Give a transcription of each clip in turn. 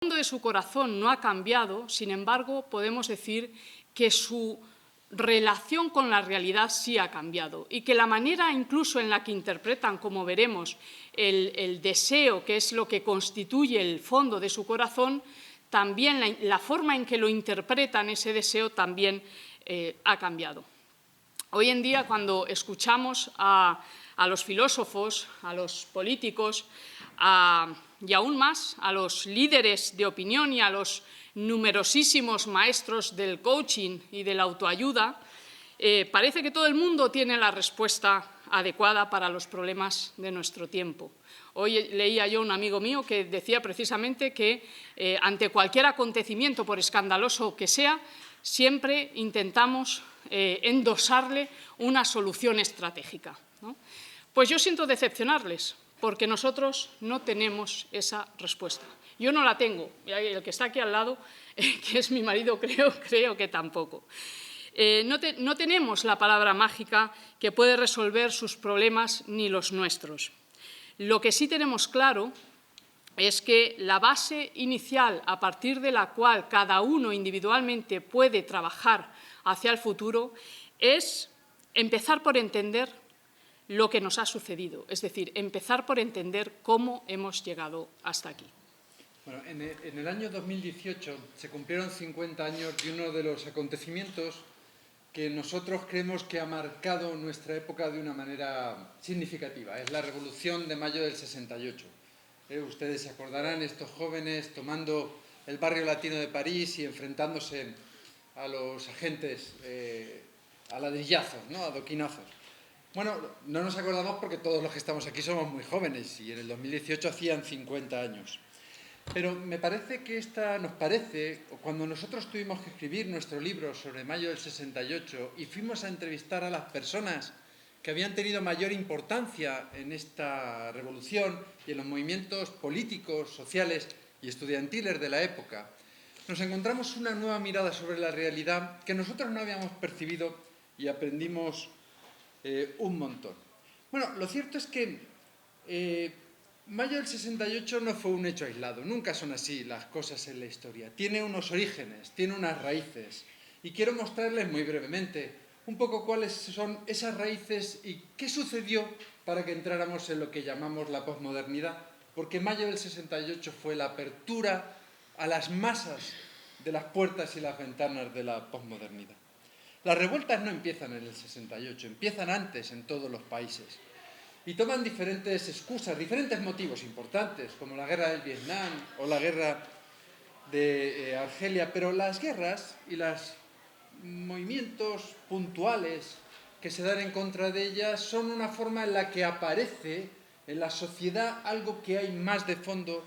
fondo de su corazón no ha cambiado, sin embargo, podemos decir que su relación con la realidad sí ha cambiado y que la manera incluso en la que interpretan, como veremos, el deseo, que es lo que constituye el fondo de su corazón, también la forma en que lo interpretan ese deseo también ha cambiado. Hoy en día, cuando escuchamos a los filósofos, a los políticos, y aún más a los líderes de opinión y a los numerosísimos maestros del coaching y de la autoayuda, parece que todo el mundo tiene la respuesta adecuada para los problemas de nuestro tiempo. Hoy leía yo a un amigo mío que decía precisamente que ante cualquier acontecimiento, por escandaloso que sea, siempre intentamos endosarle una solución estratégica, ¿no? Pues yo siento decepcionarles, porque nosotros no tenemos esa respuesta. Yo no la tengo, y el que está aquí al lado, que es mi marido, creo que tampoco. No tenemos la palabra mágica que puede resolver sus problemas ni los nuestros. Lo que sí tenemos claro es que la base inicial a partir de la cual cada uno individualmente puede trabajar hacia el futuro es empezar por entender lo que nos ha sucedido, es decir, empezar por entender cómo hemos llegado hasta aquí. Bueno, en el año 2018 se cumplieron 50 años de uno de los acontecimientos que nosotros creemos que ha marcado nuestra época de una manera significativa. Es la Revolución de Mayo del 68. Ustedes se acordarán, estos jóvenes tomando el barrio latino de París y enfrentándose a los agentes a ladrillazos, ¿no? A doquinazos. Bueno, no nos acordamos porque todos los que estamos aquí somos muy jóvenes y en el 2018 hacían 50 años. Pero me parece que cuando nosotros tuvimos que escribir nuestro libro sobre Mayo del 68 y fuimos a entrevistar a las personas que habían tenido mayor importancia en esta revolución y en los movimientos políticos, sociales y estudiantiles de la época, nos encontramos una nueva mirada sobre la realidad que nosotros no habíamos percibido y aprendimos un montón. Bueno, lo cierto es que Mayo del 68 no fue un hecho aislado, nunca son así las cosas en la historia. Tiene unos orígenes, tiene unas raíces y quiero mostrarles muy brevemente un poco cuáles son esas raíces y qué sucedió para que entráramos en lo que llamamos la posmodernidad, porque Mayo del 68 fue la apertura a las masas de las puertas y las ventanas de la posmodernidad. Las revueltas no empiezan en el 68, empiezan antes en todos los países y toman diferentes excusas, diferentes motivos importantes, como la guerra del Vietnam o la guerra de Argelia, pero las guerras y los movimientos puntuales que se dan en contra de ellas son una forma en la que aparece en la sociedad algo que hay más de fondo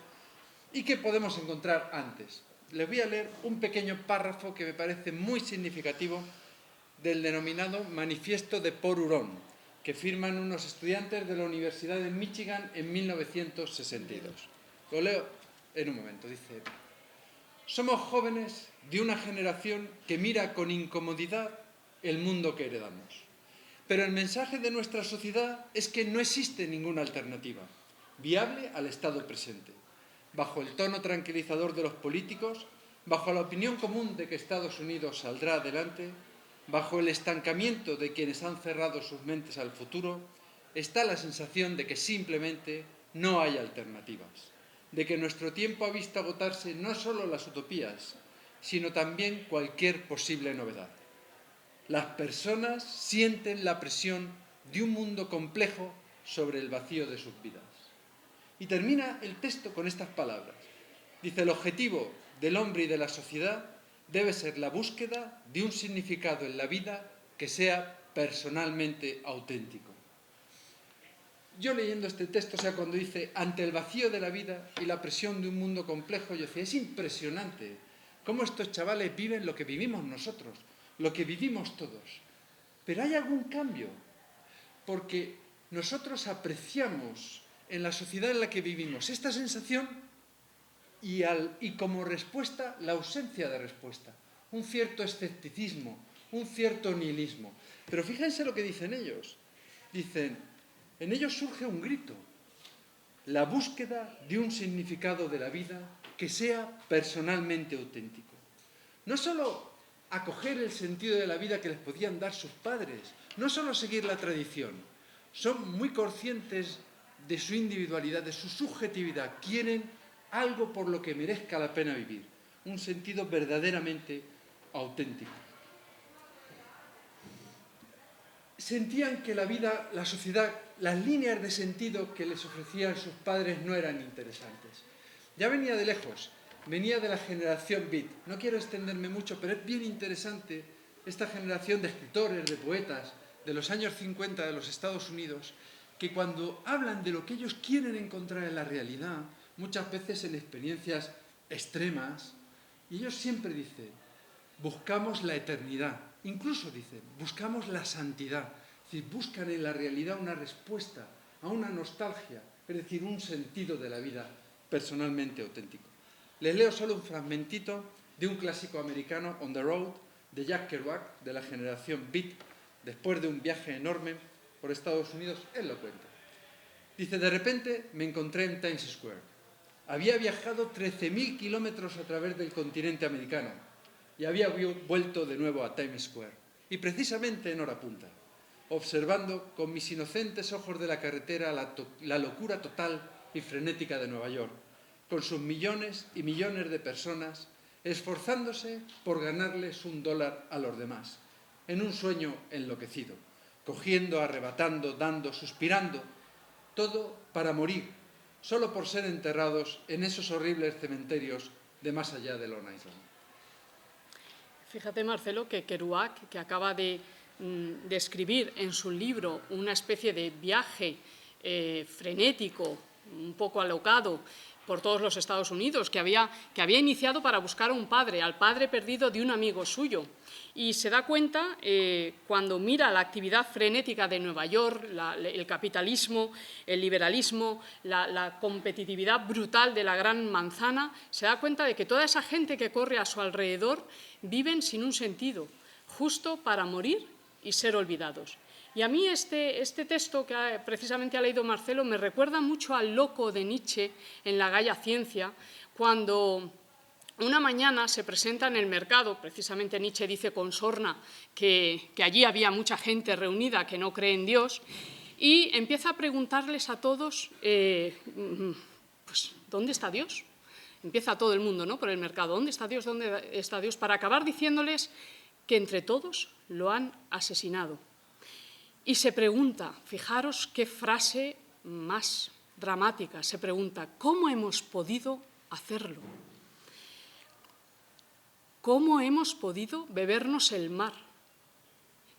y que podemos encontrar antes. Les voy a leer un pequeño párrafo que me parece muy significativo del denominado Manifiesto de Port Huron, que firman unos estudiantes de la Universidad de Michigan en 1962. Lo leo en un momento. Dice: somos jóvenes de una generación que mira con incomodidad el mundo que heredamos. Pero el mensaje de nuestra sociedad es que no existe ninguna alternativa viable al estado presente. Bajo el tono tranquilizador de los políticos, bajo la opinión común de que Estados Unidos saldrá adelante, bajo el estancamiento de quienes han cerrado sus mentes al futuro, está la sensación de que simplemente no hay alternativas, de que nuestro tiempo ha visto agotarse no solo las utopías, sino también cualquier posible novedad. Las personas sienten la presión de un mundo complejo sobre el vacío de sus vidas. Y termina el texto con estas palabras. Dice: el objetivo del hombre y de la sociedad debe ser la búsqueda de un significado en la vida que sea personalmente auténtico. Yo leyendo este texto, cuando dice ante el vacío de la vida y la presión de un mundo complejo, yo decía, es impresionante cómo estos chavales viven lo que vivimos nosotros, lo que vivimos todos. Pero hay algún cambio, porque nosotros apreciamos en la sociedad en la que vivimos esta sensación y como respuesta la ausencia de respuesta, un cierto escepticismo, un cierto nihilismo. Pero fíjense lo que dicen ellos. Dicen, en ellos surge un grito, la búsqueda de un significado de la vida que sea personalmente auténtico. No solo acoger el sentido de la vida que les podían dar sus padres, no solo seguir la tradición, son muy conscientes de su individualidad, de su subjetividad, quieren algo por lo que merezca la pena vivir, un sentido verdaderamente auténtico. Sentían que la vida, la sociedad, las líneas de sentido que les ofrecían sus padres no eran interesantes. Ya venía de lejos, venía de la generación Beat. No quiero extenderme mucho, pero es bien interesante esta generación de escritores, de poetas, de los años 50 de los Estados Unidos, que cuando hablan de lo que ellos quieren encontrar en la realidad, muchas veces en experiencias extremas, y ellos siempre dicen, buscamos la eternidad, incluso dicen, buscamos la santidad, es decir, buscan en la realidad una respuesta a una nostalgia, es decir, un sentido de la vida personalmente auténtico. Les leo solo un fragmentito de un clásico americano, On the Road, de Jack Kerouac, de la generación Beat, después de un viaje enorme por Estados Unidos, él lo cuenta. Dice, de repente me encontré en Times Square. Había viajado 13.000 kilómetros a través del continente americano y había vuelto de nuevo a Times Square. Y precisamente en hora punta, observando con mis inocentes ojos de la carretera la locura total y frenética de Nueva York, con sus millones y millones de personas esforzándose por ganarles $1 a los demás, en un sueño enloquecido, cogiendo, arrebatando, dando, suspirando, todo para morir, solo por ser enterrados en esos horribles cementerios de más allá de Long Island. Fíjate, Marcelo, que Kerouac, que acaba de escribir en su libro una especie de viaje frenético, un poco alocado, por todos los Estados Unidos, que había iniciado para buscar a un padre, al padre perdido de un amigo suyo. Y se da cuenta, cuando mira la actividad frenética de Nueva York, el capitalismo, el liberalismo, la competitividad brutal de la gran manzana, se da cuenta de que toda esa gente que corre a su alrededor viven sin un sentido, justo para morir y ser olvidados. Y a mí este texto que precisamente ha leído Marcelo me recuerda mucho al Loco de Nietzsche en la Gaia Ciencia, cuando una mañana se presenta en el mercado, precisamente Nietzsche dice con sorna que allí había mucha gente reunida que no cree en Dios, y empieza a preguntarles a todos, pues, ¿dónde está Dios? Empieza todo el mundo, ¿no?, por el mercado, ¿dónde está Dios? ¿Dónde está Dios? Para acabar diciéndoles que entre todos lo han asesinado. Y se pregunta, fijaros qué frase más dramática, se pregunta, ¿cómo hemos podido hacerlo? ¿Cómo hemos podido bebernos el mar?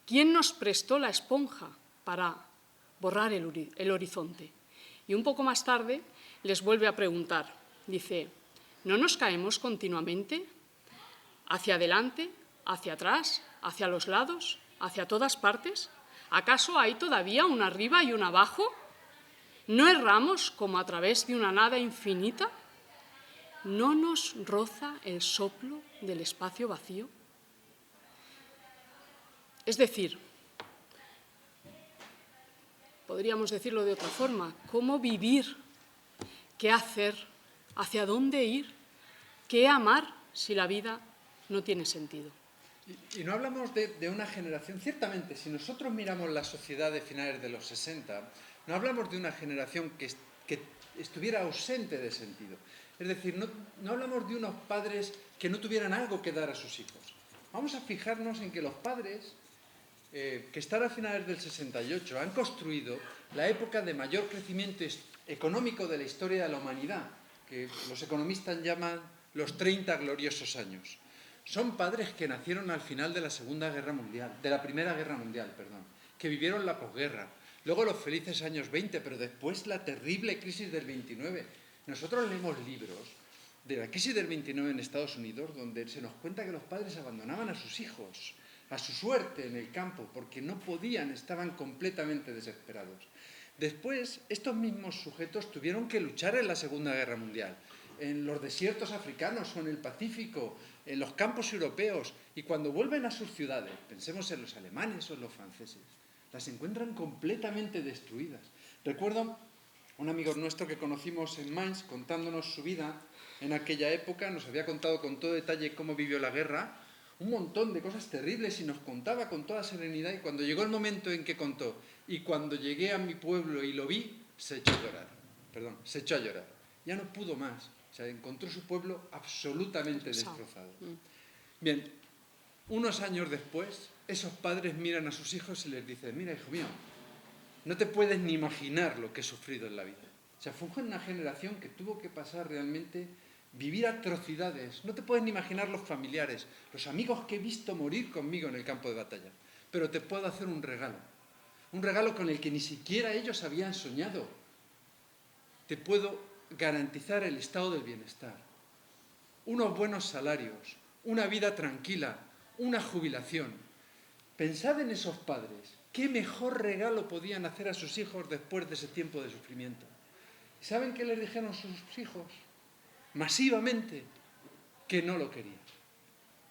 ¿Quién nos prestó la esponja para borrar el horizonte? Y un poco más tarde les vuelve a preguntar, dice, ¿no nos caemos continuamente? ¿Hacia adelante, hacia atrás, hacia los lados, hacia todas partes? ¿Acaso hay todavía un arriba y un abajo? ¿No erramos como a través de una nada infinita? ¿No nos roza el soplo del espacio vacío? Es decir, podríamos decirlo de otra forma, ¿cómo vivir? ¿Qué hacer? ¿Hacia dónde ir? ¿Qué amar si la vida no tiene sentido? Y no hablamos de una generación, ciertamente, si nosotros miramos la sociedad de finales de los 60, no hablamos de una generación que estuviera ausente de sentido. Es decir, no hablamos de unos padres que no tuvieran algo que dar a sus hijos. Vamos a fijarnos en que los padres, que están a finales del 68, han construido la época de mayor crecimiento económico de la historia de la humanidad, que los economistas llaman los 30 gloriosos años. Son padres que nacieron al final de la Primera Guerra Mundial, que vivieron la posguerra, luego los felices años 20, pero después la terrible crisis del 29. Nosotros leemos libros de la crisis del 29 en Estados Unidos, donde se nos cuenta que los padres abandonaban a sus hijos, a su suerte en el campo, porque no podían, estaban completamente desesperados. Después, estos mismos sujetos tuvieron que luchar en la Segunda Guerra Mundial, en los desiertos africanos o en el Pacífico, en los campos europeos, y cuando vuelven a sus ciudades, pensemos en los alemanes o en los franceses, las encuentran completamente destruidas. Recuerdo un amigo nuestro que conocimos en Mainz contándonos su vida en aquella época, nos había contado con todo detalle cómo vivió la guerra, un montón de cosas terribles y nos contaba con toda serenidad, y cuando llegó el momento en que contó y cuando llegué a mi pueblo y lo vi, se echó a llorar. Se echó a llorar. Ya no pudo más. O sea, encontró su pueblo absolutamente destrozado. Bien, unos años después, esos padres miran a sus hijos y les dicen: mira, hijo mío, no te puedes ni imaginar lo que he sufrido en la vida. O sea, fue una generación que tuvo que pasar realmente, vivir atrocidades. No te puedes ni imaginar los familiares, los amigos que he visto morir conmigo en el campo de batalla. Pero te puedo hacer un regalo con el que ni siquiera ellos habían soñado. Te puedo garantizar el estado del bienestar, unos buenos salarios, una vida tranquila, una jubilación. Pensad en esos padres. ¿Qué mejor regalo podían hacer a sus hijos después de ese tiempo de sufrimiento? ¿Saben qué les dijeron sus hijos? Masivamente, que no lo querían,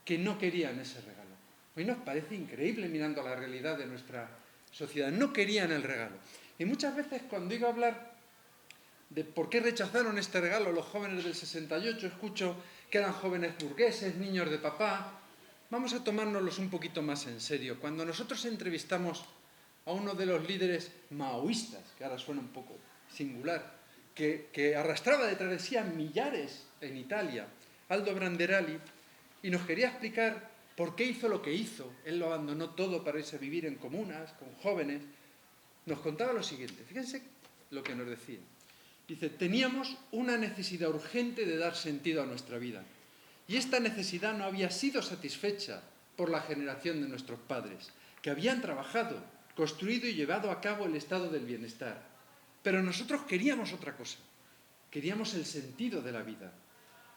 que no querían ese regalo. Hoy nos parece increíble mirando a la realidad de nuestra sociedad. No querían el regalo. Y muchas veces cuando digo hablar de por qué rechazaron este regalo los jóvenes del 68, escucho que eran jóvenes burgueses, niños de papá. Vamos a tomárnoslos un poquito más en serio. Cuando nosotros entrevistamos a uno de los líderes maoístas, que ahora suena un poco singular, que arrastraba detrás de sí a millares en Italia, Aldo Branderali, y nos quería explicar por qué hizo lo que hizo. Él lo abandonó todo para irse a vivir en comunas, con jóvenes. Nos contaba lo siguiente, fíjense lo que nos decía. Dice: teníamos una necesidad urgente de dar sentido a nuestra vida. Y esta necesidad no había sido satisfecha por la generación de nuestros padres, que habían trabajado, construido y llevado a cabo el estado del bienestar. Pero nosotros queríamos otra cosa. Queríamos el sentido de la vida,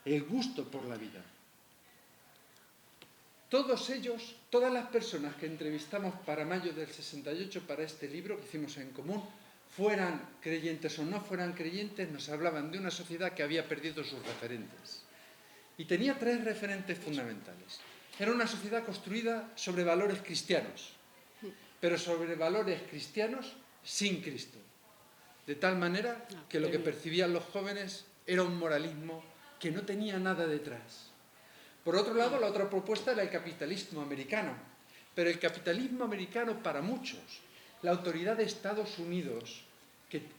el gusto por la vida. Todos ellos, todas las personas que entrevistamos para mayo del 68, para este libro que hicimos en común, fueran creyentes o no fueran creyentes, nos hablaban de una sociedad que había perdido sus referentes. Y tenía 3 referentes fundamentales. Era una sociedad construida sobre valores cristianos, pero sobre valores cristianos sin Cristo. De tal manera que lo que percibían los jóvenes era un moralismo que no tenía nada detrás. Por otro lado, la otra propuesta era el capitalismo americano. Pero el capitalismo americano, para muchos, la autoridad de Estados Unidos,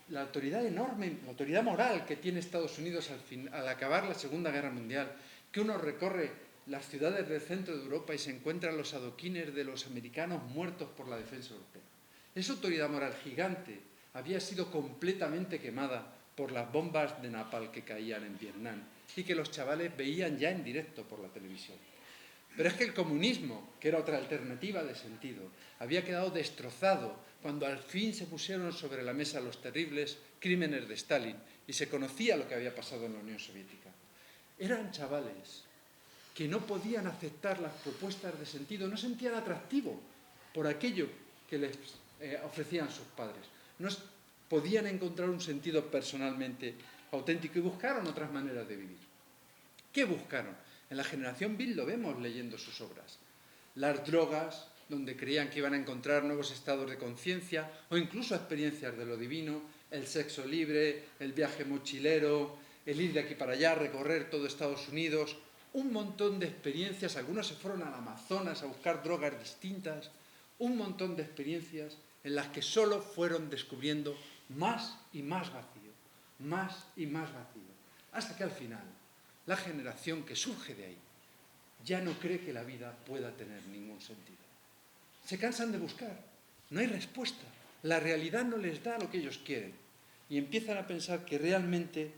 la autoridad enorme, la autoridad moral que tiene Estados Unidos al acabar la Segunda Guerra Mundial, que uno recorre las ciudades del centro de Europa y se encuentran los adoquines de los americanos muertos por la defensa europea. Esa autoridad moral gigante había sido completamente quemada por las bombas de napalm que caían en Vietnam y que los chavales veían ya en directo por la televisión. Pero es que el comunismo, que era otra alternativa de sentido, había quedado destrozado cuando al fin se pusieron sobre la mesa los terribles crímenes de Stalin y se conocía lo que había pasado en la Unión Soviética. Eran chavales que no podían aceptar las propuestas de sentido, no sentían atractivo por aquello que les ofrecían sus padres. No podían encontrar un sentido personalmente auténtico y buscaron otras maneras de vivir. ¿Qué buscaron? En la generación Beat lo vemos leyendo sus obras. Las drogas, donde creían que iban a encontrar nuevos estados de conciencia o incluso experiencias de lo divino, el sexo libre, el viaje mochilero, el ir de aquí para allá, recorrer todo Estados Unidos, un montón de experiencias. Algunos se fueron al Amazonas a buscar drogas distintas, un montón de experiencias en las que solo fueron descubriendo más y más vacío, más y más vacío, hasta que al final la generación que surge de ahí ya no cree que la vida pueda tener ningún sentido. Se cansan de buscar, no hay respuesta, la realidad no les da lo que ellos quieren y empiezan a pensar que realmente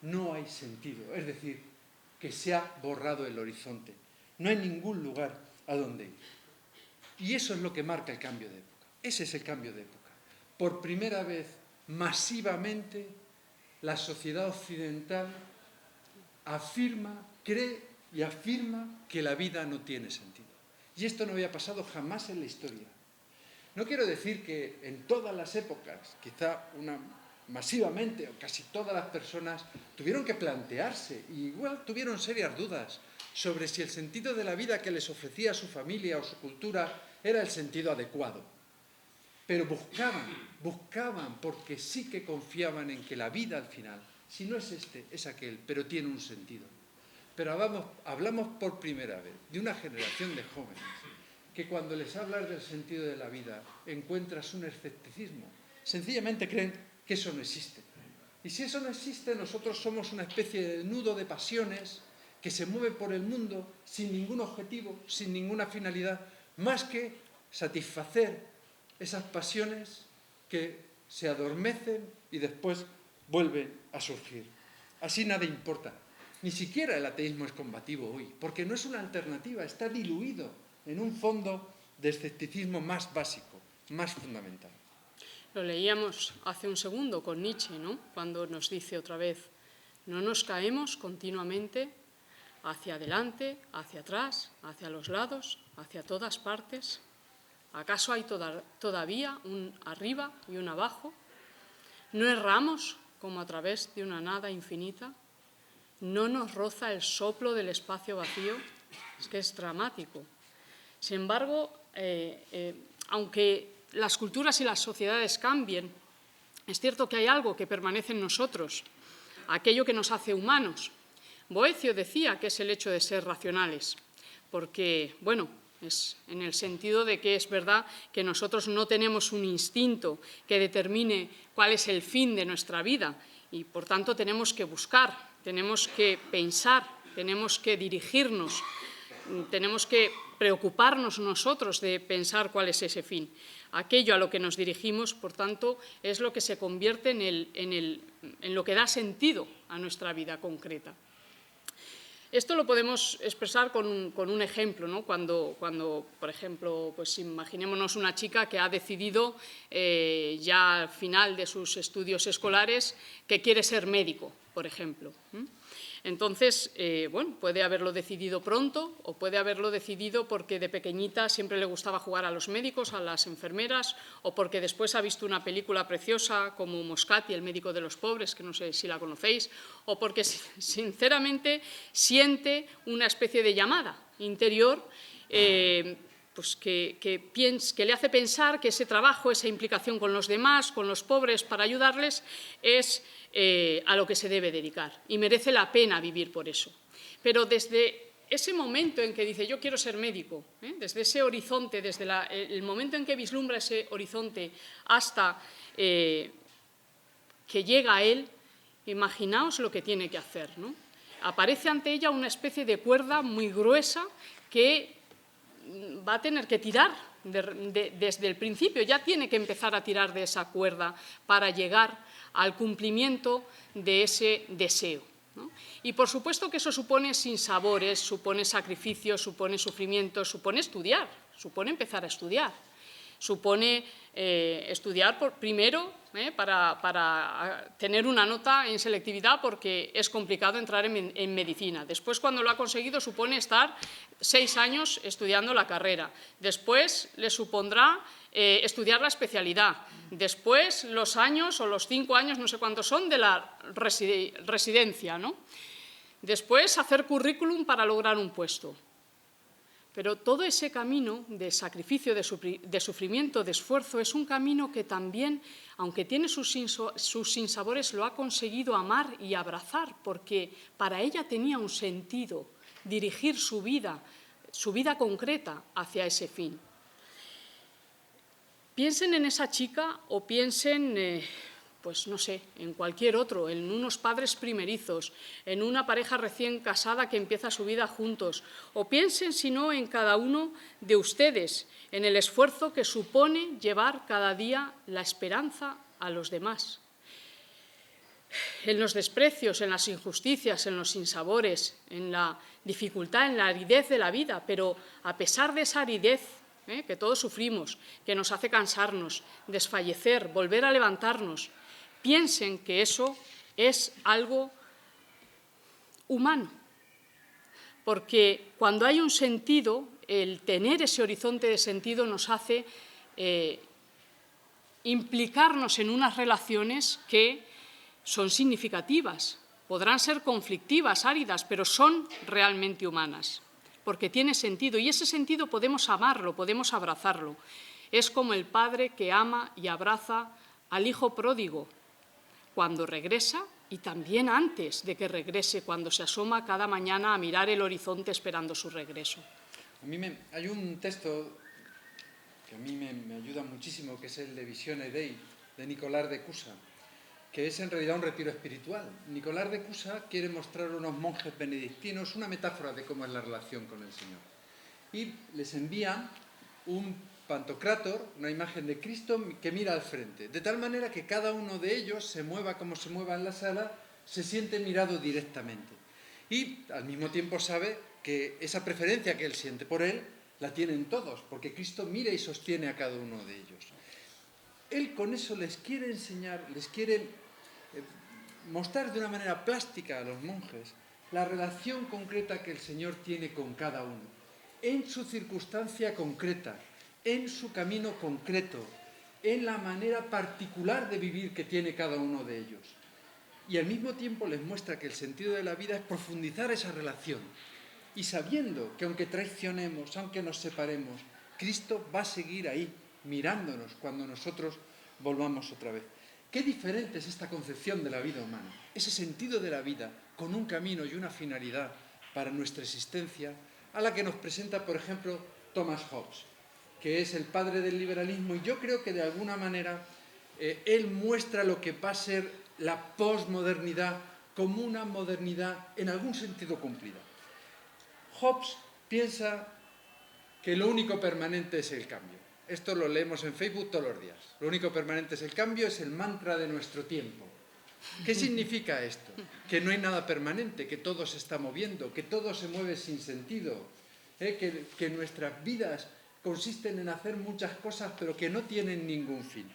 no hay sentido, es decir, que se ha borrado el horizonte, no hay ningún lugar a donde ir. Y eso es lo que marca el cambio de época, ese es el cambio de época. Por primera vez, masivamente, la sociedad occidental cree y afirma que la vida no tiene sentido. Y esto no había pasado jamás en la historia. No quiero decir que en todas las épocas, quizá masivamente o casi todas las personas tuvieron que plantearse, y igual tuvieron serias dudas sobre si el sentido de la vida que les ofrecía su familia o su cultura era el sentido adecuado. Pero buscaban porque sí que confiaban en que la vida al final Si no es este, es aquel, pero tiene un sentido. Pero hablamos por primera vez de una generación de jóvenes que cuando les hablas del sentido de la vida encuentras un escepticismo. Sencillamente creen que eso no existe. Y si eso no existe, nosotros somos una especie de nudo de pasiones que se mueve por el mundo sin ningún objetivo, sin ninguna finalidad, más que satisfacer esas pasiones que se adormecen y después vuelven a surgir. Así nada importa. Ni siquiera el ateísmo es combativo hoy, porque no es una alternativa, está diluido en un fondo de escepticismo más básico, más fundamental. Lo leíamos hace un segundo con Nietzsche, ¿no? Cuando nos dice otra vez, no nos caemos continuamente hacia adelante, hacia atrás, hacia los lados, hacia todas partes. ¿Acaso hay todavía un arriba y un abajo? ¿No erramos como a través de una nada infinita? ¿No nos roza el soplo del espacio vacío? Es que es dramático. Sin embargo, aunque las culturas y las sociedades cambien, es cierto que hay algo que permanece en nosotros, aquello que nos hace humanos. Boecio decía que es el hecho de ser racionales, porque, bueno, es en el sentido de que es verdad que nosotros no tenemos un instinto que determine cuál es el fin de nuestra vida y, por tanto, tenemos que buscar, tenemos que pensar, tenemos que dirigirnos, tenemos que preocuparnos nosotros de pensar cuál es ese fin. Aquello a lo que nos dirigimos, por tanto, es lo que se convierte en lo que da sentido a nuestra vida concreta. Esto lo podemos expresar con un ejemplo, ¿no? Cuando, por ejemplo, pues imaginémonos una chica que ha decidido ya al final de sus estudios escolares que quiere ser médico, por ejemplo. Entonces, bueno, puede haberlo decidido pronto o puede haberlo decidido porque de pequeñita siempre le gustaba jugar a los médicos, a las enfermeras, o porque después ha visto una película preciosa como Moscati, el médico de los pobres, que no sé si la conocéis, o porque sinceramente siente una especie de llamada interior pues que le hace pensar que ese trabajo, esa implicación con los demás, con los pobres, para ayudarles, es a lo que se debe dedicar y merece la pena vivir por eso. Pero desde ese momento en que dice yo quiero ser médico, desde ese horizonte, desde el momento en que vislumbra ese horizonte hasta que llega a él, imaginaos lo que tiene que hacer, ¿no? Aparece ante ella una especie de cuerda muy gruesa que va a tener que tirar desde el principio, ya tiene que empezar a tirar de esa cuerda para llegar al cumplimiento de ese deseo, ¿no? Y por supuesto que eso supone sinsabores, supone sacrificios, supone sufrimientos, supone estudiar, supone empezar a estudiar, supone estudiar primero para tener una nota en selectividad porque es complicado entrar en medicina. Después, cuando lo ha conseguido, supone estar 6 años estudiando la carrera. Después le supondrá estudiar la especialidad. Después los años o los 5 años, no sé cuántos son, de la residencia, ¿no? Después hacer currículum para lograr un puesto. Pero todo ese camino de sacrificio, de sufrimiento, de esfuerzo, es un camino que también, aunque tiene sus sinsabores, lo ha conseguido amar y abrazar, porque para ella tenía un sentido dirigir su vida concreta hacia ese fin. Piensen en esa chica o piensen, pues no sé, en cualquier otro, en unos padres primerizos, en una pareja recién casada que empieza su vida juntos, o piensen, si no, en cada uno de ustedes, en el esfuerzo que supone llevar cada día la esperanza a los demás. En los desprecios, en las injusticias, en los sinsabores, en la dificultad, en la aridez de la vida, pero a pesar de esa aridez que todos sufrimos, que nos hace cansarnos, desfallecer, volver a levantarnos, piensen que eso es algo humano, porque cuando hay un sentido, el tener ese horizonte de sentido nos hace implicarnos en unas relaciones que son significativas, podrán ser conflictivas, áridas, pero son realmente humanas, porque tiene sentido, y ese sentido podemos amarlo, podemos abrazarlo. Es como el padre que ama y abraza al hijo pródigo. Cuando regresa, y también antes de que regrese, cuando se asoma cada mañana a mirar el horizonte esperando su regreso. Hay un texto que a mí me ayuda muchísimo, que es el de Visione Dei, de Nicolás de Cusa, que es en realidad un retiro espiritual. Nicolás de Cusa quiere mostrar a unos monjes benedictinos una metáfora de cómo es la relación con el Señor. Y les envía un pantocrátor, una imagen de Cristo que mira al frente, de tal manera que cada uno de ellos, se mueva como se mueva en la sala, se siente mirado directamente. Y al mismo tiempo sabe que esa preferencia que él siente por él la tienen todos, porque Cristo mira y sostiene a cada uno de ellos. Él con eso les quiere enseñar, les quiere mostrar de una manera plástica a los monjes la relación concreta que el Señor tiene con cada uno, en su circunstancia concreta, en su camino concreto, en la manera particular de vivir que tiene cada uno de ellos. Y al mismo tiempo les muestra que el sentido de la vida es profundizar esa relación. Y sabiendo que aunque traicionemos, aunque nos separemos, Cristo va a seguir ahí, mirándonos cuando nosotros volvamos otra vez. Qué diferente es esta concepción de la vida humana, ese sentido de la vida con un camino y una finalidad para nuestra existencia, a la que nos presenta, por ejemplo, Thomas Hobbes, que es el padre del liberalismo, y yo creo que de alguna manera él muestra lo que va a ser la posmodernidad como una modernidad en algún sentido cumplida. Hobbes piensa que lo único permanente es el cambio. Esto lo leemos en Facebook todos los días. Lo único permanente es el cambio, es el mantra de nuestro tiempo. ¿Qué significa esto? Que no hay nada permanente, que todo se está moviendo, que todo se mueve sin sentido, que nuestras vidas consisten en hacer muchas cosas pero que no tienen ningún fin.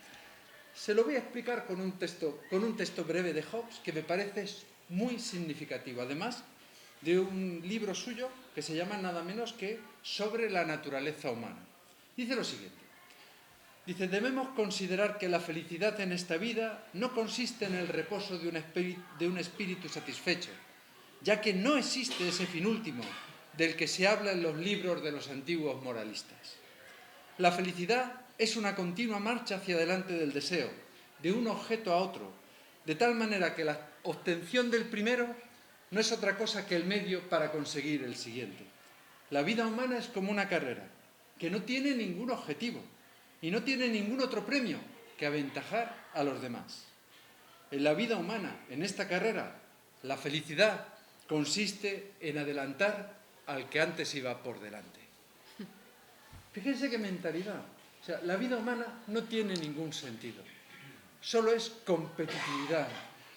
Se lo voy a explicar con un texto breve de Hobbes que me parece muy significativo. Además de un libro suyo que se llama nada menos que Sobre la naturaleza humana. Dice lo siguiente. Dice, debemos considerar que la felicidad en esta vida no consiste en el reposo de un espíritu satisfecho, ya que no existe ese fin último del que se habla en los libros de los antiguos moralistas. La felicidad es una continua marcha hacia adelante del deseo, de un objeto a otro, de tal manera que la obtención del primero no es otra cosa que el medio para conseguir el siguiente. La vida humana es como una carrera, que no tiene ningún objetivo y no tiene ningún otro premio que aventajar a los demás. En la vida humana, en esta carrera, la felicidad consiste en adelantar al que antes iba por delante. Fíjense qué mentalidad. O sea, la vida humana no tiene ningún sentido. Solo es competitividad.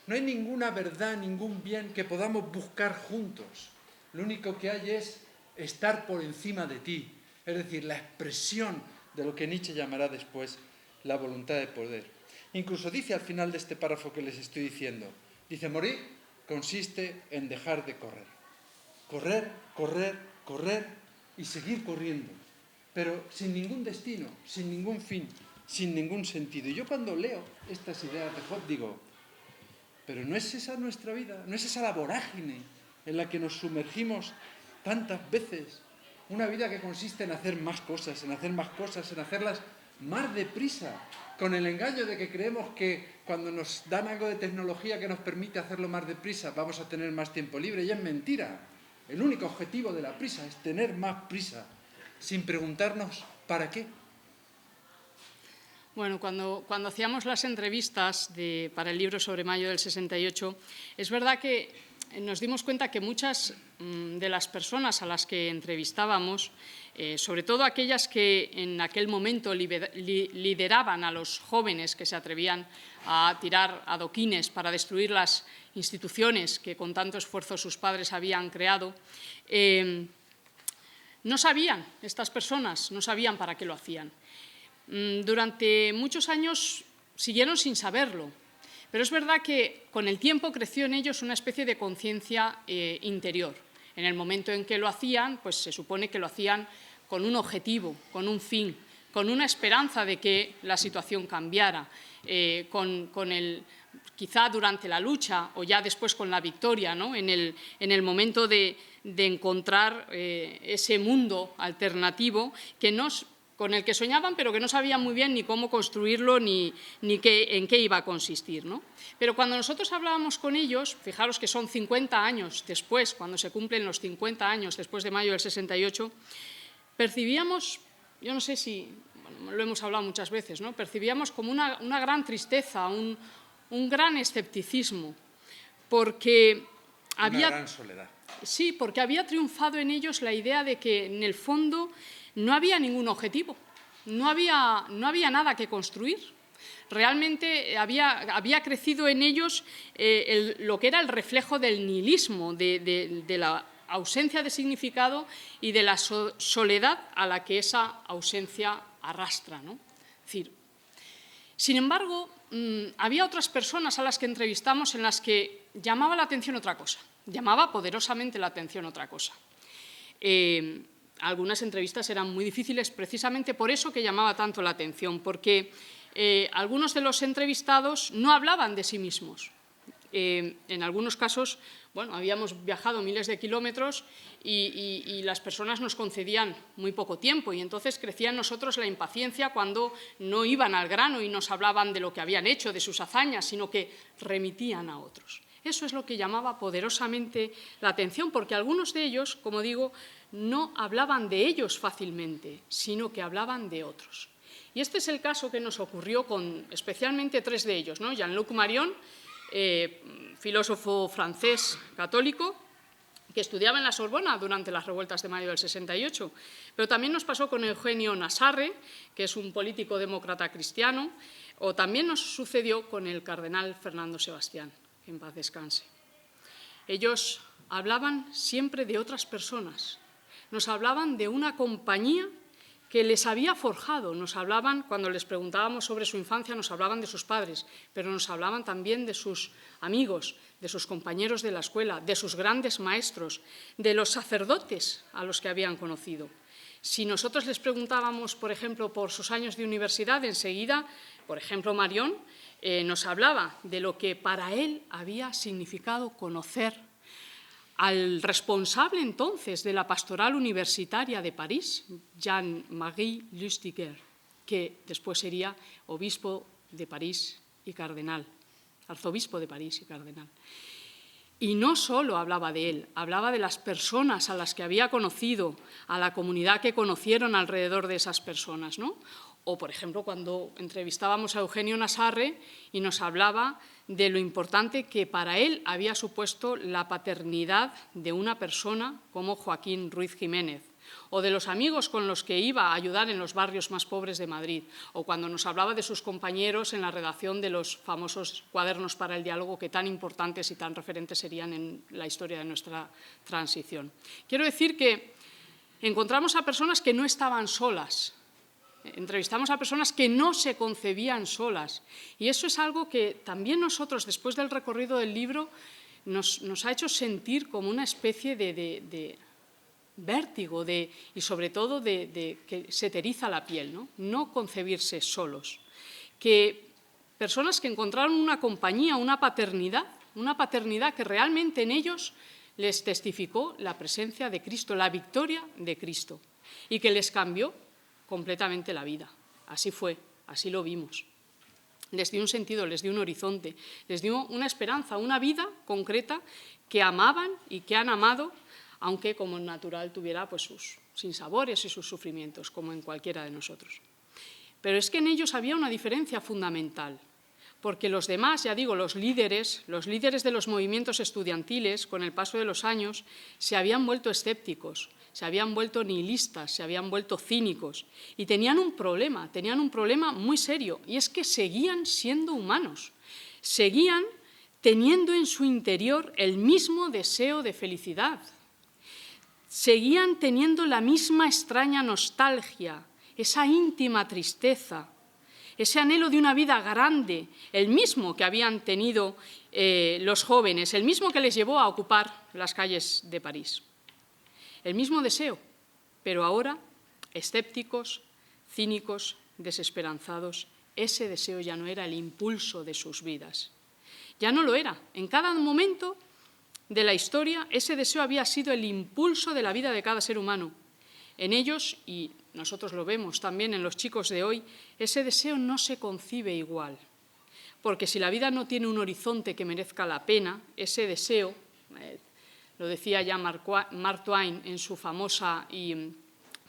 No hay ninguna verdad, ningún bien que podamos buscar juntos. Lo único que hay es estar por encima de ti. Es decir, la expresión de lo que Nietzsche llamará después la voluntad de poder. Incluso dice al final de este párrafo que les estoy diciendo, dice, morir consiste en dejar de correr. Correr, correr, correr y seguir corriendo, pero sin ningún destino, sin ningún fin, sin ningún sentido. Y yo cuando leo estas ideas de Hobbes digo, pero ¿no es esa nuestra vida? ¿No es esa la vorágine en la que nos sumergimos tantas veces? Una vida que consiste en hacer más cosas, en hacerlas más deprisa, con el engaño de que creemos que cuando nos dan algo de tecnología que nos permite hacerlo más deprisa vamos a tener más tiempo libre, y es mentira. El único objetivo de la prisa es tener más prisa, sin preguntarnos ¿para qué? Bueno, cuando hacíamos las entrevistas para el libro sobre Mayo del 68, es verdad que nos dimos cuenta que muchas de las personas a las que entrevistábamos, sobre todo aquellas que en aquel momento lideraban a los jóvenes que se atrevían a tirar adoquines para destruir las instituciones que con tanto esfuerzo sus padres habían creado, no sabían, estas personas no sabían para qué lo hacían. Durante muchos años siguieron sin saberlo, pero es verdad que con el tiempo creció en ellos una especie de conciencia interior. En el momento en que lo hacían, pues se supone que lo hacían con un objetivo, con un fin, con una esperanza de que la situación cambiara, quizá durante la lucha o ya después con la victoria, ¿no? en el momento de encontrar ese mundo alternativo que nos con el que soñaban, pero que no sabían muy bien ni cómo construirlo ni en qué iba a consistir, ¿no? Pero cuando nosotros hablábamos con ellos, fijaros que son 50 años después, cuando se cumplen los 50 años después de mayo del 68, percibíamos, yo no sé si, bueno, lo hemos hablado muchas veces, ¿no? Percibíamos como una gran tristeza, un gran escepticismo, porque había... Una gran soledad. Sí, porque había triunfado en ellos la idea de que, en el fondo, no había ningún objetivo, no había nada que construir. Realmente había crecido en ellos lo que era el reflejo del nihilismo, de la ausencia de significado y de la soledad a la que esa ausencia arrastra, ¿no? Es decir, sin embargo, había otras personas a las que entrevistamos en las que llamaba la atención otra cosa, llamaba poderosamente la atención otra cosa. Algunas entrevistas eran muy difíciles precisamente por eso que llamaba tanto la atención, porque algunos de los entrevistados no hablaban de sí mismos. En algunos casos, bueno, habíamos viajado miles de kilómetros y las personas nos concedían muy poco tiempo y entonces crecía en nosotros la impaciencia cuando no iban al grano y nos hablaban de lo que habían hecho, de sus hazañas, sino que remitían a otros. Eso es lo que llamaba poderosamente la atención, porque algunos de ellos, como digo, no hablaban de ellos fácilmente, sino que hablaban de otros. Y este es el caso que nos ocurrió con especialmente tres de ellos, ¿no? Jean-Luc Marion, filósofo francés católico, que estudiaba en la Sorbona durante las revueltas de mayo del 68. Pero también nos pasó con Eugenio Nassarre, que es un político demócrata cristiano, o también nos sucedió con el cardenal Fernando Sebastián, que en paz descanse. Ellos hablaban siempre de otras personas, nos hablaban de una compañía que les había forjado, nos hablaban, cuando les preguntábamos sobre su infancia, nos hablaban de sus padres, pero nos hablaban también de sus amigos, de sus compañeros de la escuela, de sus grandes maestros, de los sacerdotes a los que habían conocido. Si nosotros les preguntábamos, por ejemplo, por sus años de universidad, enseguida, por ejemplo, Marion nos hablaba de lo que para él había significado conocer al responsable entonces de la pastoral universitaria de París, Jean-Marie Lustiger, que después sería obispo de París y cardenal, arzobispo de París y cardenal. Y no solo hablaba de él, hablaba de las personas a las que había conocido, a la comunidad que conocieron alrededor de esas personas, ¿no? O, por ejemplo, cuando entrevistábamos a Eugenio Nassarre y nos hablaba de lo importante que para él había supuesto la paternidad de una persona como Joaquín Ruiz Jiménez, o de los amigos con los que iba a ayudar en los barrios más pobres de Madrid, o cuando nos hablaba de sus compañeros en la redacción de los famosos cuadernos para el diálogo que tan importantes y tan referentes serían en la historia de nuestra transición. Quiero decir que encontramos a personas que no estaban solas, entrevistamos a personas que no se concebían solas. Y eso es algo que también nosotros, después del recorrido del libro, nos ha hecho sentir como una especie de vértigo y sobre todo de que se te eriza la piel, ¿no? No concebirse solos. Que personas que encontraron una compañía, una paternidad que realmente en ellos les testificó la presencia de Cristo, la victoria de Cristo, y que les cambió completamente la vida. Así fue, así lo vimos. Les dio un sentido, les dio un horizonte, les dio una esperanza, una vida concreta que amaban y que han amado, aunque como natural tuviera pues, sus sinsabores y sus sufrimientos, como en cualquiera de nosotros. Pero es que en ellos había una diferencia fundamental, porque los demás, ya digo, los líderes de los movimientos estudiantiles, con el paso de los años, se habían vuelto escépticos, se habían vuelto nihilistas, se habían vuelto cínicos y tenían un problema muy serio, y es que seguían siendo humanos, seguían teniendo en su interior el mismo deseo de felicidad, seguían teniendo la misma extraña nostalgia, esa íntima tristeza, ese anhelo de una vida grande, el mismo que habían tenido los jóvenes, el mismo que les llevó a ocupar las calles de París. El mismo deseo, pero ahora escépticos, cínicos, desesperanzados. Ese deseo ya no era el impulso de sus vidas. Ya no lo era. En cada momento de la historia, ese deseo había sido el impulso de la vida de cada ser humano. En ellos, y nosotros lo vemos también en los chicos de hoy, ese deseo no se concibe igual. Porque si la vida no tiene un horizonte que merezca la pena, ese deseo, lo decía ya Mark Twain en su famosa y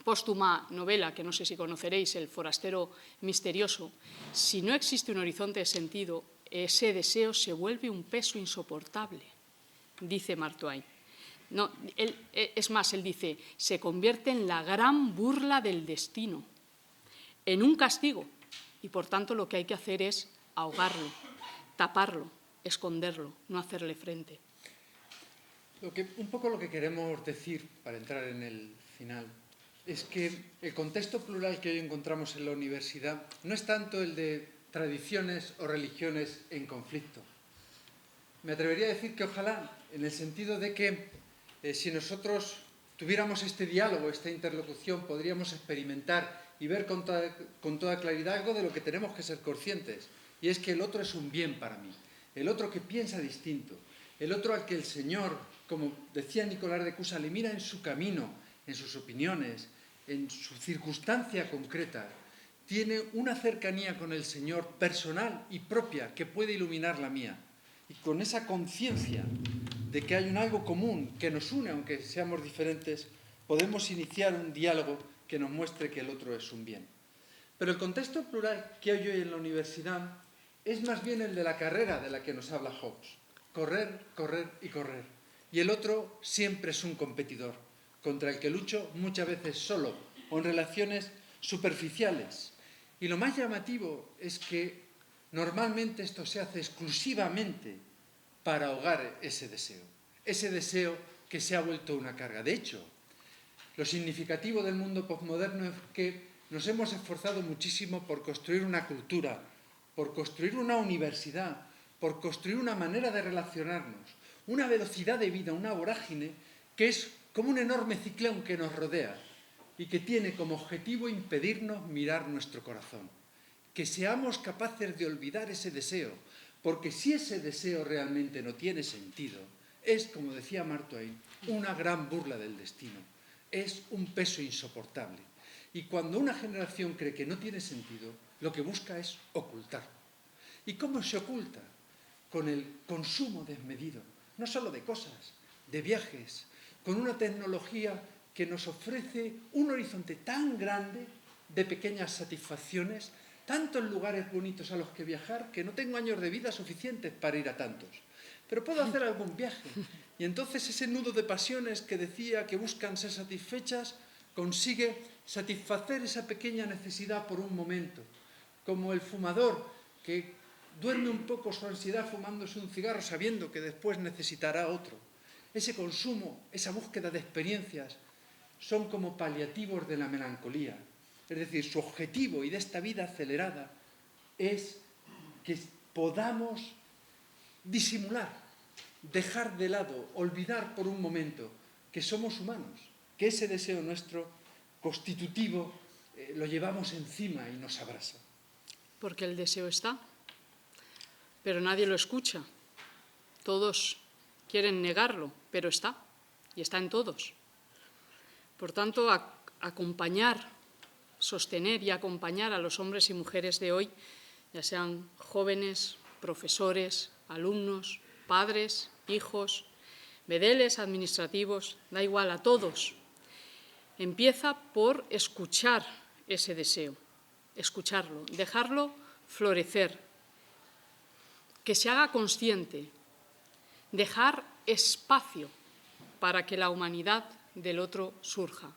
póstuma novela, que no sé si conoceréis, El forastero misterioso, si no existe un horizonte de sentido, ese deseo se vuelve un peso insoportable, dice Mark Twain. No, es más, él dice, se convierte en la gran burla del destino, en un castigo, y por tanto lo que hay que hacer es ahogarlo, taparlo, esconderlo, no hacerle frente. Un poco lo que queremos decir, para entrar en el final, es que el contexto plural que hoy encontramos en la universidad no es tanto el de tradiciones o religiones en conflicto. Me atrevería a decir que ojalá, en el sentido de que si nosotros tuviéramos este diálogo, esta interlocución, podríamos experimentar y ver con toda claridad algo de lo que tenemos que ser conscientes, y es que el otro es un bien para mí, el otro que piensa distinto, el otro al que el Señor, como decía Nicolás de Cusa, le mira en su camino, en sus opiniones, en su circunstancia concreta, tiene una cercanía con el Señor personal y propia que puede iluminar la mía. Y con esa conciencia de que hay un algo común que nos une, aunque seamos diferentes, podemos iniciar un diálogo que nos muestre que el otro es un bien. Pero el contexto plural que hay hoy en la universidad es más bien el de la carrera de la que nos habla Hobbes. Correr, correr y correr. Y el otro siempre es un competidor, contra el que lucho muchas veces solo o en relaciones superficiales. Y lo más llamativo es que normalmente esto se hace exclusivamente para ahogar ese deseo que se ha vuelto una carga. De hecho, lo significativo del mundo posmoderno es que nos hemos esforzado muchísimo por construir una cultura, por construir una universidad, por construir una manera de relacionarnos, una velocidad de vida, una vorágine que es como un enorme ciclón que nos rodea y que tiene como objetivo impedirnos mirar nuestro corazón. Que seamos capaces de olvidar ese deseo, porque si ese deseo realmente no tiene sentido, es, como decía Mark Twain, una gran burla del destino. Es un peso insoportable. Y cuando una generación cree que no tiene sentido, lo que busca es ocultarlo. ¿Y cómo se oculta? Con el consumo desmedido, no solo de cosas, de viajes, con una tecnología que nos ofrece un horizonte tan grande de pequeñas satisfacciones, tantos lugares bonitos a los que viajar, que no tengo años de vida suficientes para ir a tantos. Pero puedo hacer algún viaje. Y entonces ese nudo de pasiones que decía que buscan ser satisfechas, consigue satisfacer esa pequeña necesidad por un momento. Como el fumador que duerme un poco su ansiedad fumándose un cigarro sabiendo que después necesitará otro. Ese consumo, esa búsqueda de experiencias, son como paliativos de la melancolía. Es decir, su objetivo y de esta vida acelerada es que podamos disimular, dejar de lado, olvidar por un momento que somos humanos, que ese deseo nuestro constitutivo lo llevamos encima y nos abrasa. Porque el deseo está, pero nadie lo escucha. Todos quieren negarlo, pero está, y está en todos. Por tanto, acompañar, sostener y acompañar a los hombres y mujeres de hoy, ya sean jóvenes, profesores, alumnos, padres, hijos, bedeles administrativos, da igual, a todos. Empieza por escuchar ese deseo, escucharlo, dejarlo florecer, que se haga consciente, dejar espacio para que la humanidad del otro surja.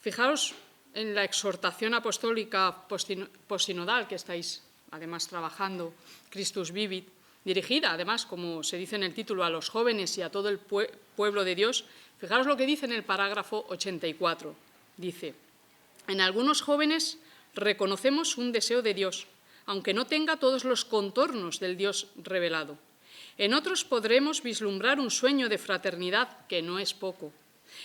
Fijaos en la exhortación apostólica postsinodal que estáis además trabajando, Christus Vivit, dirigida además, como se dice en el título, a los jóvenes y a todo el pueblo de Dios. Fijaros lo que dice en el parágrafo 84. Dice, en algunos jóvenes reconocemos un deseo de Dios, aunque no tenga todos los contornos del Dios revelado. En otros podremos vislumbrar un sueño de fraternidad, que no es poco.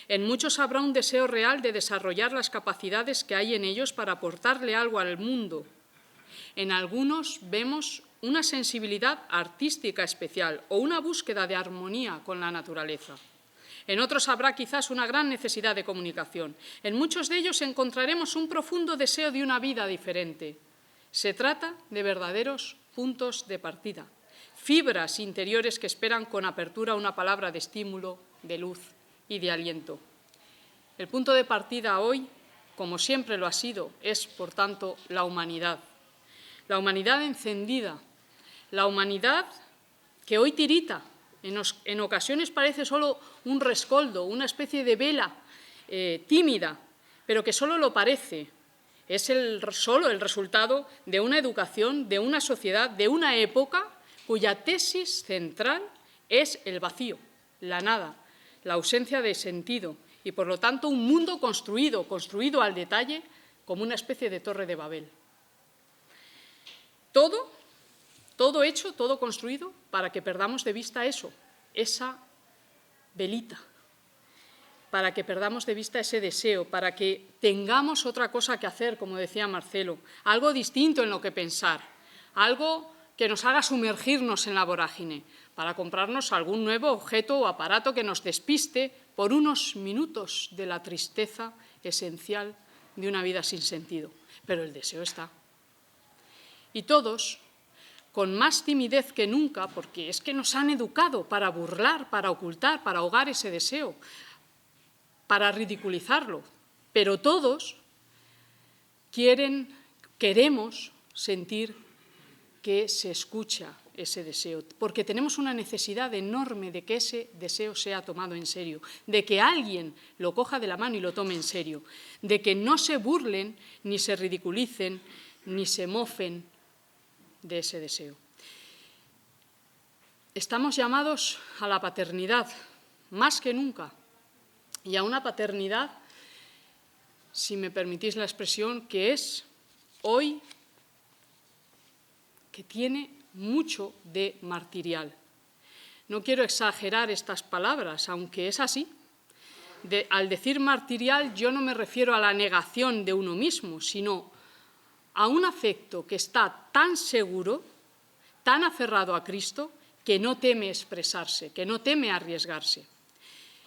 En muchos habrá un deseo real de desarrollar las capacidades que hay en ellos para aportarle algo al mundo. En algunos vemos una sensibilidad artística especial o una búsqueda de armonía con la naturaleza. En otros habrá quizás una gran necesidad de comunicación. En muchos de ellos encontraremos un profundo deseo de una vida diferente. Se trata de verdaderos puntos de partida, fibras interiores que esperan con apertura una palabra de estímulo, de luz y de aliento. El punto de partida hoy, como siempre lo ha sido, es, por tanto, la humanidad. La humanidad encendida, la humanidad que hoy tirita. En ocasiones parece solo un rescoldo, una especie de vela tímida, pero que solo lo parece. Es solo el resultado de una educación, de una sociedad, de una época cuya tesis central es el vacío, la nada, la ausencia de sentido y, por lo tanto, un mundo construido al detalle como una especie de torre de Babel. Todo hecho, todo construido para que perdamos de vista eso, esa velita, para que perdamos de vista ese deseo, para que tengamos otra cosa que hacer, como decía Marcelo, algo distinto en lo que pensar, algo que nos haga sumergirnos en la vorágine, para comprarnos algún nuevo objeto o aparato que nos despiste por unos minutos de la tristeza esencial de una vida sin sentido. Pero el deseo está. Y todos, con más timidez que nunca, porque es que nos han educado para burlar, para ocultar, para ahogar ese deseo, para ridiculizarlo, pero todos queremos sentir que se escucha ese deseo, porque tenemos una necesidad enorme de que ese deseo sea tomado en serio, de que alguien lo coja de la mano y lo tome en serio, de que no se burlen, ni se ridiculicen, ni se mofen de ese deseo. Estamos llamados a la paternidad, más que nunca, y a una paternidad, si me permitís la expresión, que es hoy, que tiene mucho de martirial. No quiero exagerar estas palabras, aunque es así. Al decir martirial, yo no me refiero a la negación de uno mismo, sino a un afecto que está tan seguro, tan aferrado a Cristo, que no teme expresarse, que no teme arriesgarse.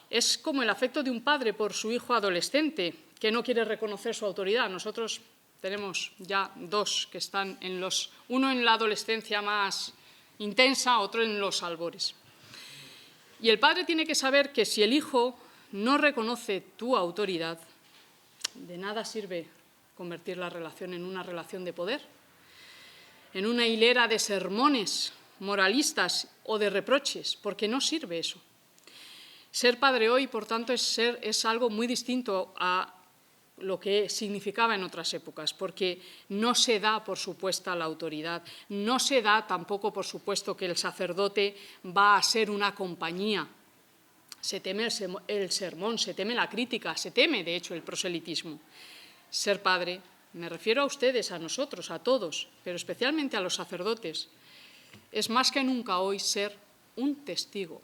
Es como el afecto de un padre por su hijo adolescente, que no quiere reconocer su autoridad. Nosotros tenemos ya dos que están uno en la adolescencia más intensa, otro en los albores. Y el padre tiene que saber que si el hijo no reconoce tu autoridad, de nada sirve convertir la relación en una relación de poder, en una hilera de sermones moralistas o de reproches, porque no sirve eso. Ser padre hoy, por tanto, es algo muy distinto a lo que significaba en otras épocas, porque no se da por supuesta la autoridad, no se da tampoco por supuesto que el sacerdote va a ser una compañía. Se teme el sermón, se teme la crítica, se teme, de hecho, el proselitismo. Ser padre, me refiero a ustedes, a nosotros, a todos, pero especialmente a los sacerdotes, es más que nunca hoy ser un testigo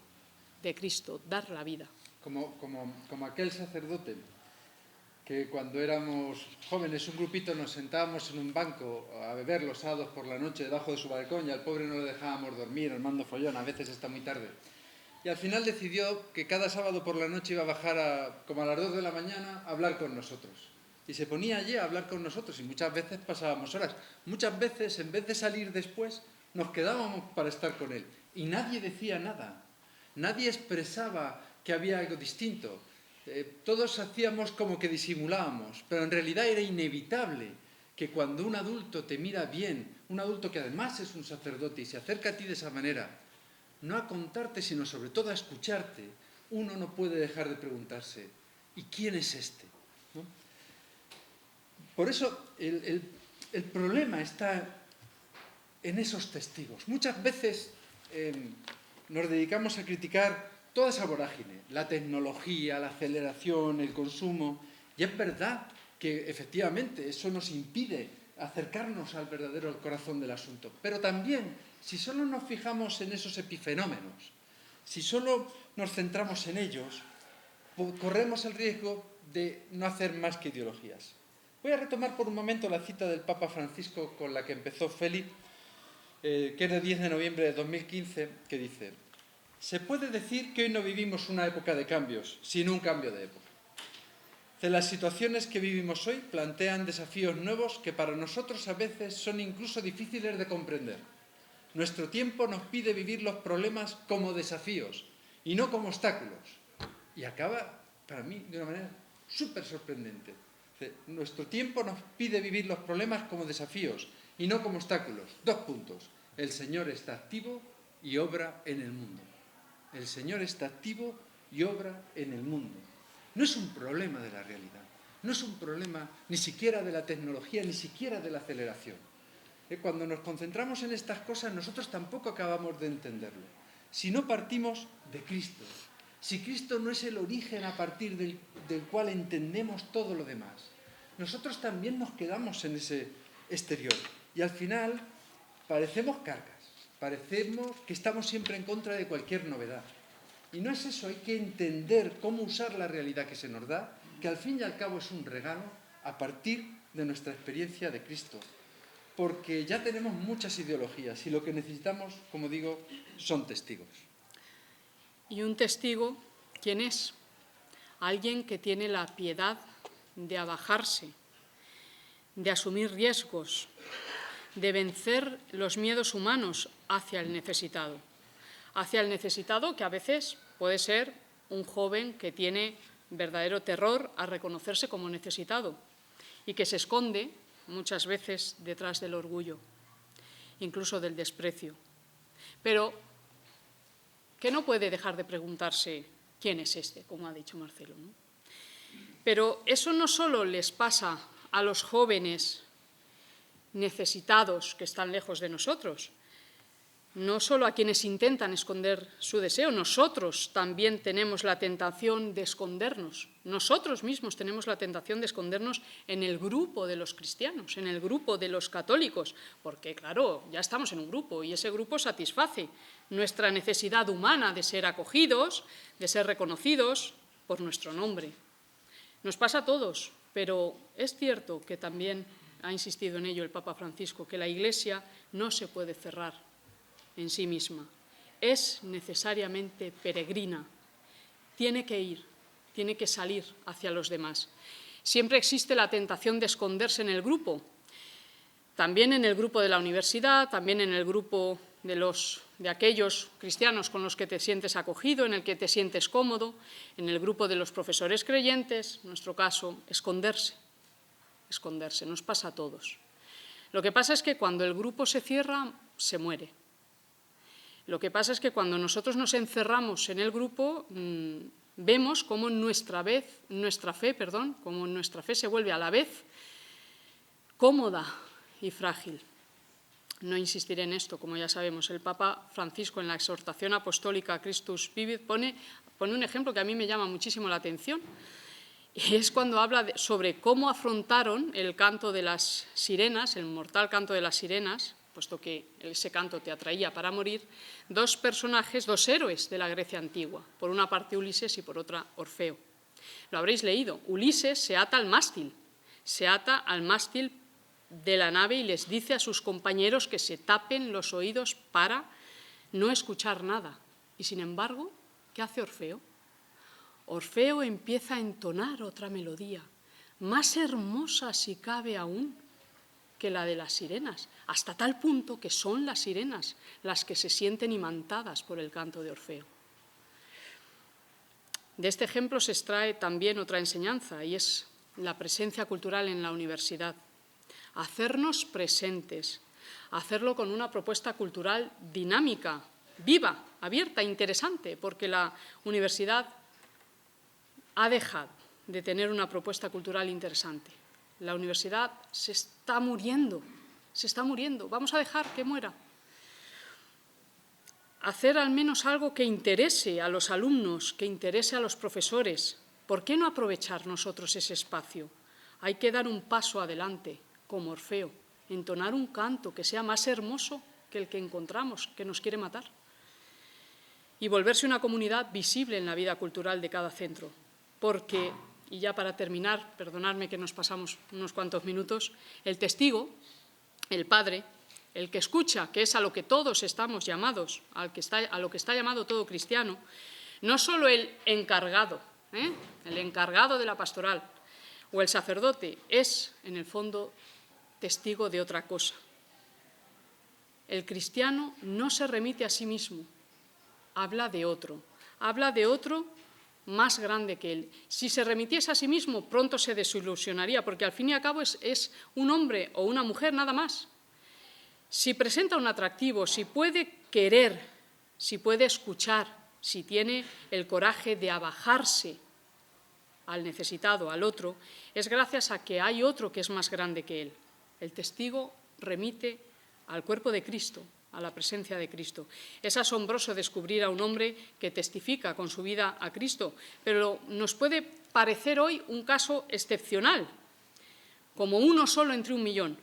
de Cristo, dar la vida. Como aquel sacerdote que cuando éramos jóvenes, un grupito, nos sentábamos en un banco a beber los sábados por la noche debajo de su balcón y al pobre no le dejábamos dormir, armando follón, a veces hasta muy tarde. Y al final decidió que cada sábado por la noche iba a bajar como a las 2 de la mañana a hablar con nosotros. Y se ponía allí a hablar con nosotros y muchas veces pasábamos horas. Muchas veces, en vez de salir después, nos quedábamos para estar con él. Y nadie decía nada. Nadie expresaba que había algo distinto. Todos hacíamos como que disimulábamos, pero en realidad era inevitable que cuando un adulto te mira bien, un adulto que además es un sacerdote y se acerca a ti de esa manera, no a contarte, sino sobre todo a escucharte, uno no puede dejar de preguntarse, ¿y quién es este? ¿No? Por eso el problema está en esos testigos. Muchas veces nos dedicamos a criticar toda esa vorágine, la tecnología, la aceleración, el consumo, y es verdad que efectivamente eso nos impide acercarnos al verdadero corazón del asunto. Pero también, si solo nos fijamos en esos epifenómenos, si solo nos centramos en ellos, corremos el riesgo de no hacer más que ideologías. Voy a retomar por un momento la cita del Papa Francisco con la que empezó Félix, que es del 10 de noviembre de 2015, que dice: Se puede decir que hoy no vivimos una época de cambios, sino un cambio de época. Las situaciones que vivimos hoy plantean desafíos nuevos que para nosotros a veces son incluso difíciles de comprender. Nuestro tiempo nos pide vivir los problemas como desafíos y no como obstáculos. Y acaba, para mí, de una manera súper sorprendente. Nuestro tiempo nos pide vivir los problemas como desafíos y no como obstáculos. 2 puntos. El Señor está activo y obra en el mundo. El Señor está activo y obra en el mundo. No es un problema de la realidad, no es un problema ni siquiera de la tecnología, ni siquiera de la aceleración. Cuando nos concentramos en estas cosas, nosotros tampoco acabamos de entenderlo. Si no partimos de Cristo, si Cristo no es el origen a partir del cual entendemos todo lo demás, nosotros también nos quedamos en ese exterior. Y al final parecemos cargas, parecemos que estamos siempre en contra de cualquier novedad. Y no es eso, hay que entender cómo usar la realidad que se nos da, que al fin y al cabo es un regalo a partir de nuestra experiencia de Cristo. Porque ya tenemos muchas ideologías y lo que necesitamos, como digo, son testigos. ¿Y un testigo quién es? Alguien que tiene la piedad de abajarse, de asumir riesgos, de vencer los miedos humanos hacia el necesitado. Hacia el necesitado que a veces puede ser un joven que tiene verdadero terror a reconocerse como necesitado y que se esconde muchas veces detrás del orgullo, incluso del desprecio. Pero que no puede dejar de preguntarse quién es este, como ha dicho Marcelo, ¿no? Pero eso no solo les pasa a los jóvenes necesitados que están lejos de nosotros, no solo a quienes intentan esconder su deseo, nosotros también tenemos la tentación de escondernos. Nosotros mismos tenemos la tentación de escondernos en el grupo de los cristianos, en el grupo de los católicos, porque, claro, ya estamos en un grupo y ese grupo satisface nuestra necesidad humana de ser acogidos, de ser reconocidos por nuestro nombre. Nos pasa a todos, pero es cierto que también ha insistido en ello el Papa Francisco, que la Iglesia no se puede cerrar en sí misma, es necesariamente peregrina, tiene que ir, tiene que salir hacia los demás. Siempre existe la tentación de esconderse en el grupo, también en el grupo de la universidad, también en el grupo de aquellos cristianos con los que te sientes acogido, en el que te sientes cómodo, en el grupo de los profesores creyentes, en nuestro caso, esconderse, nos pasa a todos. Lo que pasa es que cuando el grupo se cierra, se muere. Lo que pasa es que cuando nosotros nos encerramos en el grupo, vemos cómo nuestra fe se vuelve a la vez cómoda y frágil. No insistiré en esto, como ya sabemos. El Papa Francisco, en la exhortación apostólica Christus Vivit, pone un ejemplo que a mí me llama muchísimo la atención, y es cuando habla sobre cómo afrontaron el canto de las sirenas, el mortal canto de las sirenas, puesto que ese canto te atraía para morir, 2 personajes, 2 héroes de la Grecia antigua, por una parte Ulises y por otra Orfeo. Lo habréis leído. Ulises se ata al mástil de la nave y les dice a sus compañeros que se tapen los oídos para no escuchar nada. Y sin embargo, ¿qué hace Orfeo? Orfeo empieza a entonar otra melodía, más hermosa si cabe aún que la de las sirenas, hasta tal punto que son las sirenas las que se sienten imantadas por el canto de Orfeo. De este ejemplo se extrae también otra enseñanza, y es la presencia cultural en la universidad. Hacernos presentes, hacerlo con una propuesta cultural dinámica, viva, abierta, interesante, porque la universidad ha dejado de tener una propuesta cultural interesante. La universidad se está muriendo, vamos a dejar que muera. Hacer al menos algo que interese a los alumnos, que interese a los profesores. ¿Por qué no aprovechar nosotros ese espacio? Hay que dar un paso adelante, como Orfeo, entonar un canto que sea más hermoso que el que encontramos, que nos quiere matar. Y volverse una comunidad visible en la vida cultural de cada centro. Porque, y ya para terminar, perdonadme que nos pasamos unos cuantos minutos, el testigo, el padre, el que escucha, que es a lo que todos estamos llamados, a lo que está llamado todo cristiano, no solo el encargado de la pastoral o el sacerdote, es, en el fondo, testigo de otra cosa. El cristiano no se remite a sí mismo, habla de otro más grande que él. Si se remitiese a sí mismo, pronto se desilusionaría, porque al fin y al cabo es un hombre o una mujer nada más. Si presenta un atractivo, si puede querer, si puede escuchar, si tiene el coraje de abajarse al necesitado, al otro, es gracias a que hay otro que es más grande que él. El testigo remite al cuerpo de Cristo, a la presencia de Cristo. Es asombroso descubrir a un hombre que testifica con su vida a Cristo, pero nos puede parecer hoy un caso excepcional, como uno solo entre 1 millón.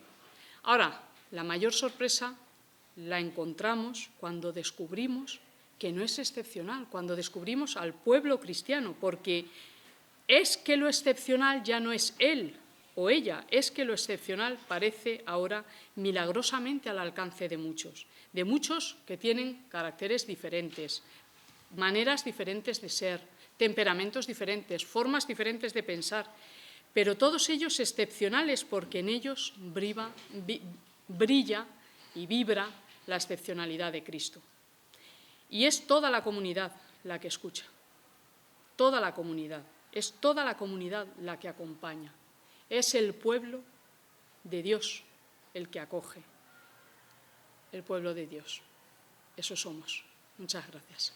Ahora, la mayor sorpresa la encontramos cuando descubrimos que no es excepcional, cuando descubrimos al pueblo cristiano, porque es que lo excepcional ya no es él o ella, es que lo excepcional parece ahora milagrosamente al alcance de muchos que tienen caracteres diferentes, maneras diferentes de ser, temperamentos diferentes, formas diferentes de pensar, pero todos ellos excepcionales porque en ellos brilla y vibra la excepcionalidad de Cristo. Y es toda la comunidad la que escucha, toda la comunidad, es toda la comunidad la que acompaña, es el pueblo de Dios el que acoge, el pueblo de Dios. Eso somos. Muchas gracias.